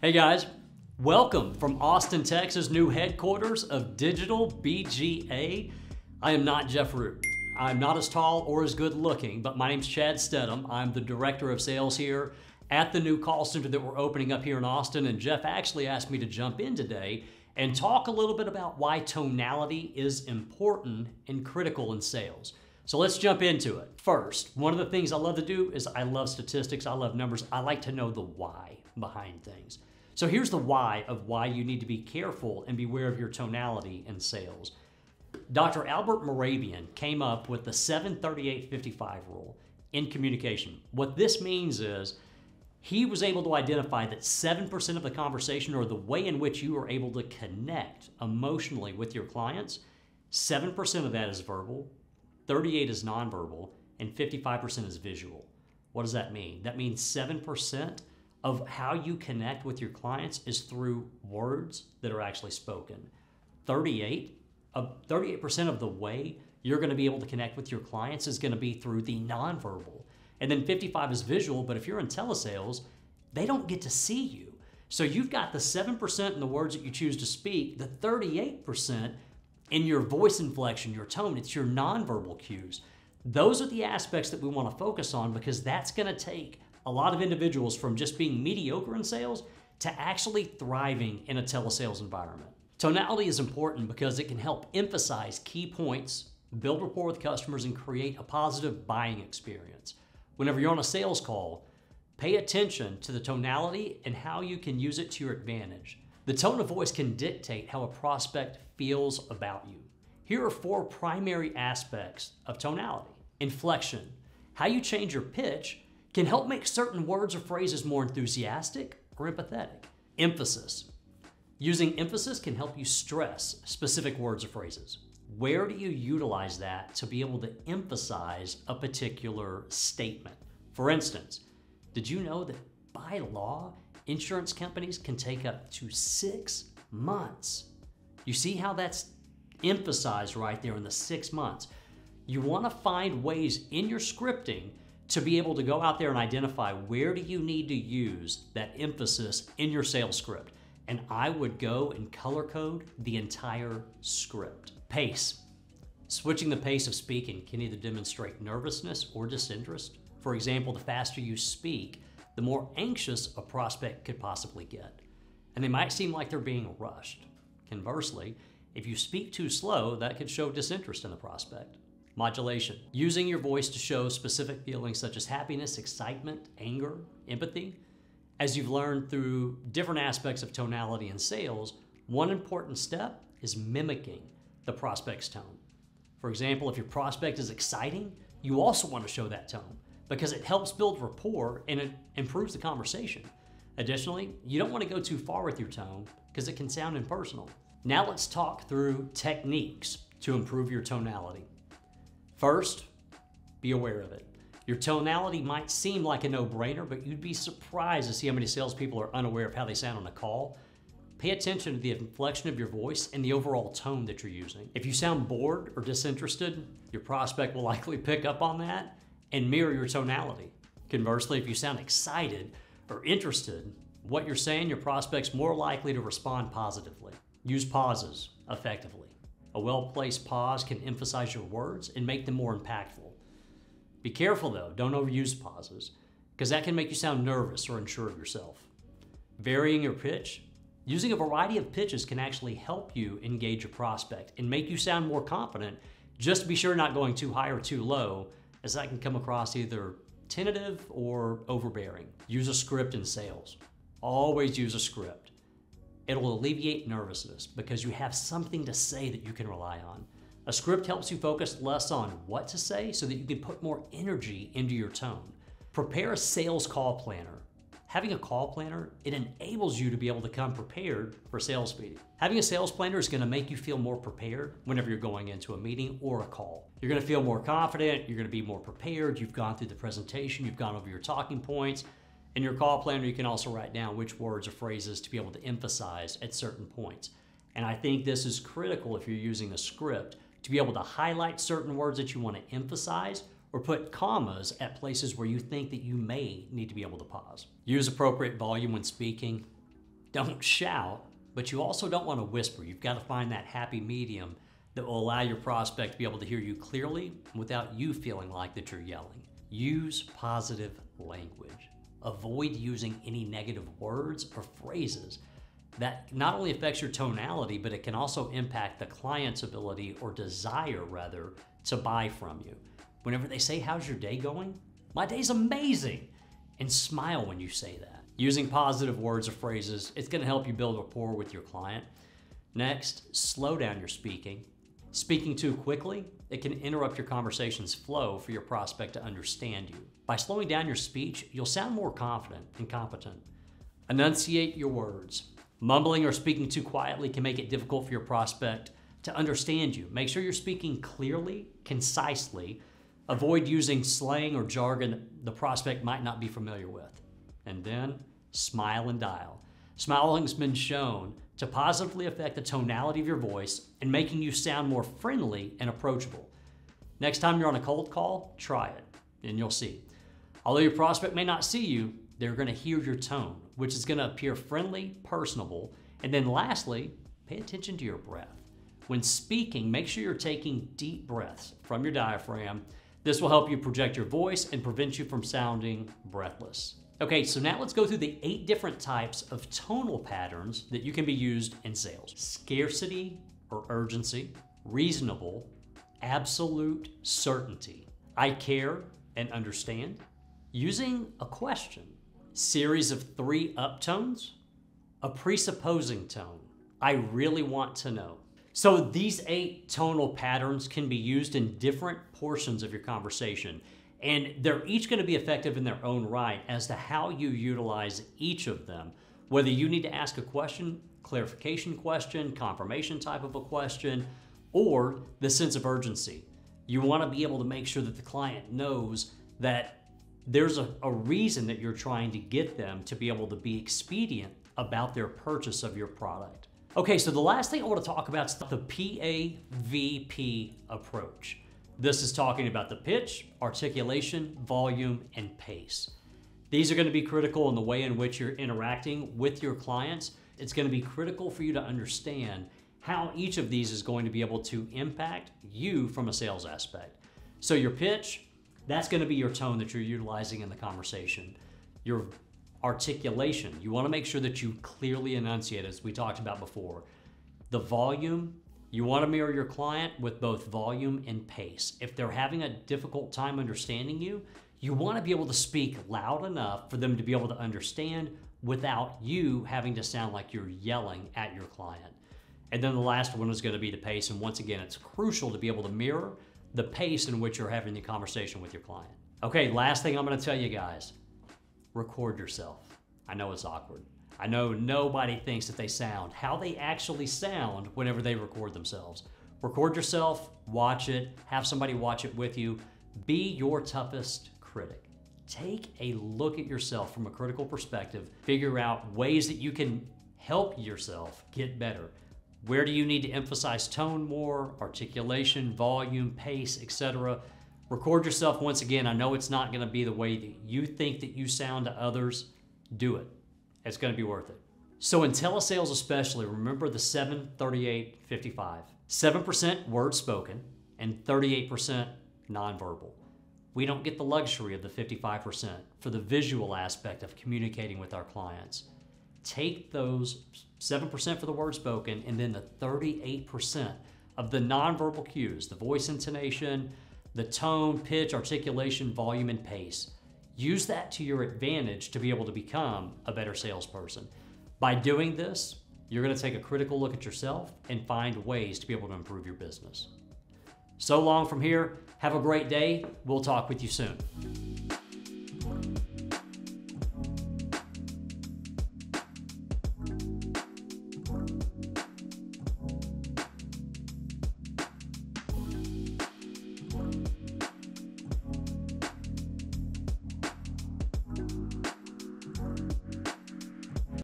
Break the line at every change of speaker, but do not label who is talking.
Hey guys, welcome from Austin, Texas, new headquarters of Digital BGA. I am not Jeff Root. I'm not as tall or as good looking, but my name's Chad Stedham. I'm the Director of Sales here at the new call center that we're opening up here in Austin, and Jeff actually asked me to jump in today and talk a little bit about why tonality is important and critical in sales. So let's jump into it. First, one of the things I love to do is I love statistics, I love numbers, I like to know the why behind things. So here's the why of why you need to be careful and beware of your tonality in sales. Dr. Albert Moravian came up with the 7-38-55 rule in communication. What this means is he was able to identify that 7% of the conversation, or the way in which you are able to connect emotionally with your clients, 7% of that is verbal, 38% is nonverbal, and 55% is visual. What does that mean? That means 7% of how you connect with your clients is through words that are actually spoken. 38% of the way you're going to be able to connect with your clients is going to be through the nonverbal. And then 55% is visual, but if you're in telesales, they don't get to see you. So you've got the 7% in the words that you choose to speak, the 38% in your voice inflection, your tone, it's your nonverbal cues. Those are the aspects that we want to focus on, because that's going to take a lot of individuals from just being mediocre in sales to actually thriving in a telesales environment. Tonality is important because it can help emphasize key points, build rapport with customers, and create a positive buying experience. Whenever you're on a sales call, pay attention to the tonality and how you can use it to your advantage. The tone of voice can dictate how a prospect feels about you. Here are 4 primary aspects of tonality. Inflection. How you change your pitch can help make certain words or phrases more enthusiastic or empathetic. Emphasis. Using emphasis can help you stress specific words or phrases. Where do you utilize that to be able to emphasize a particular statement? For instance, did you know that by law, insurance companies can take up to 6 months? You see how that's emphasized right there in the 6 months. You want to find ways in your scripting to be able to go out there and identify where do you need to use that emphasis in your sales script. And I would go and color code the entire script. Pace. Switching the pace of speaking can either demonstrate nervousness or disinterest. For example, the faster you speak, the more anxious a prospect could possibly get. And they might seem like they're being rushed. Conversely, if you speak too slow, that could show disinterest in the prospect. Modulation. Using your voice to show specific feelings such as happiness, excitement, anger, empathy. As you've learned through different aspects of tonality in sales, one important step is mimicking the prospect's tone. For example, if your prospect is exciting, you also want to show that tone because it helps build rapport and it improves the conversation. Additionally, you don't want to go too far with your tone because it can sound impersonal. Now let's talk through techniques to improve your tonality. First, be aware of it. Your tonality might seem like a no-brainer, but you'd be surprised to see how many salespeople are unaware of how they sound on a call. Pay attention to the inflection of your voice and the overall tone that you're using. If you sound bored or disinterested, your prospect will likely pick up on that and mirror your tonality. Conversely, if you sound excited or interested, what you're saying, your prospect's more likely to respond positively. Use pauses effectively. A well-placed pause can emphasize your words and make them more impactful. Be careful though, don't overuse pauses, because that can make you sound nervous or unsure of yourself. Varying your pitch. Using a variety of pitches can actually help you engage a prospect and make you sound more confident. Just be sure not going too high or too low, as that can come across either tentative or overbearing. Use a script in sales. Always use a script. It'll alleviate nervousness because you have something to say that you can rely on. A script helps you focus less on what to say so that you can put more energy into your tone. Prepare a sales call planner. Having a call planner, it enables you to be able to come prepared for sales meeting. Having a sales planner is going to make you feel more prepared whenever you're going into a meeting or a call. You're going to feel more confident, you're going to be more prepared, you've gone through the presentation, you've gone over your talking points. In your call planner, you can also write down which words or phrases to be able to emphasize at certain points. And I think this is critical if you're using a script to be able to highlight certain words that you want to emphasize or put commas at places where you think that you may need to be able to pause. Use appropriate volume when speaking. Don't shout, but you also don't want to whisper. You've got to find that happy medium that will allow your prospect to be able to hear you clearly without you feeling like that you're yelling. Use positive language. Avoid using any negative words or phrases. That not only affects your tonality, but it can also impact the client's ability or desire, rather, to buy from you. Whenever they say, "How's your day going?" "My day's amazing." And smile when you say that. Using positive words or phrases, it's going to help you build rapport with your client. Next, slow down your speaking. Speaking too quickly, it can interrupt your conversation's flow for your prospect to understand you. By slowing down your speech, you'll sound more confident and competent. Enunciate your words. Mumbling or speaking too quietly can make it difficult for your prospect to understand you. Make sure you're speaking clearly, concisely. Avoid using slang or jargon the prospect might not be familiar with. And then, smile and dial. Smiling has been shown to positively affect the tonality of your voice and making you sound more friendly and approachable. Next time you're on a cold call, try it, and you'll see. Although your prospect may not see you, they're going to hear your tone, which is going to appear friendly, personable. And then lastly, pay attention to your breath. When speaking, make sure you're taking deep breaths from your diaphragm. This will help you project your voice and prevent you from sounding breathless. Okay, so now let's go through the 8 different types of tonal patterns that you can be used in sales. Scarcity or urgency, reasonable, absolute certainty, I care and understand, using a question, series of 3 uptones, a presupposing tone, I really want to know. So these 8 tonal patterns can be used in different portions of your conversation, and they're each going to be effective in their own right as to how you utilize each of them. Whether you need to ask a question, clarification question, confirmation type of a question, or the sense of urgency. You want to be able to make sure that the client knows that there's a reason that you're trying to get them to be able to be expedient about their purchase of your product. Okay, so the last thing I want to talk about is the PAVP approach. This is talking about the pitch, articulation, volume, and pace. These are going to be critical in the way in which you're interacting with your clients. It's going to be critical for you to understand how each of these is going to be able to impact you from a sales aspect. So your pitch, that's going to be your tone that you're utilizing in the conversation. Your articulation, you want to make sure that you clearly enunciate, as we talked about before. The volume, you want to mirror your client with both volume and pace. If they're having a difficult time understanding you, you want to be able to speak loud enough for them to be able to understand without you having to sound like you're yelling at your client. And then the last one is going to be the pace. And once again, it's crucial to be able to mirror the pace in which you're having the conversation with your client. Okay, last thing I'm going to tell you guys, record yourself. I know it's awkward. I know nobody thinks that they sound how they actually sound whenever they record themselves. Record yourself, watch it, have somebody watch it with you. Be your toughest critic. Take a look at yourself from a critical perspective. Figure out ways that you can help yourself get better. Where do you need to emphasize tone more, articulation, volume, pace, etc.? Record yourself once again. I know it's not going to be the way that you think that you sound to others. Do it. It's going to be worth it. So in telesales especially, remember the 7-38-55. 7% words spoken and 38% nonverbal. We don't get the luxury of the 55% for the visual aspect of communicating with our clients. Take those 7% for the words spoken and then the 38% of the nonverbal cues, the voice intonation, the tone, pitch, articulation, volume, and pace. Use that to your advantage to be able to become a better salesperson. By doing this, you're going to take a critical look at yourself and find ways to be able to improve your business. So long from here. Have a great day. We'll talk with you soon.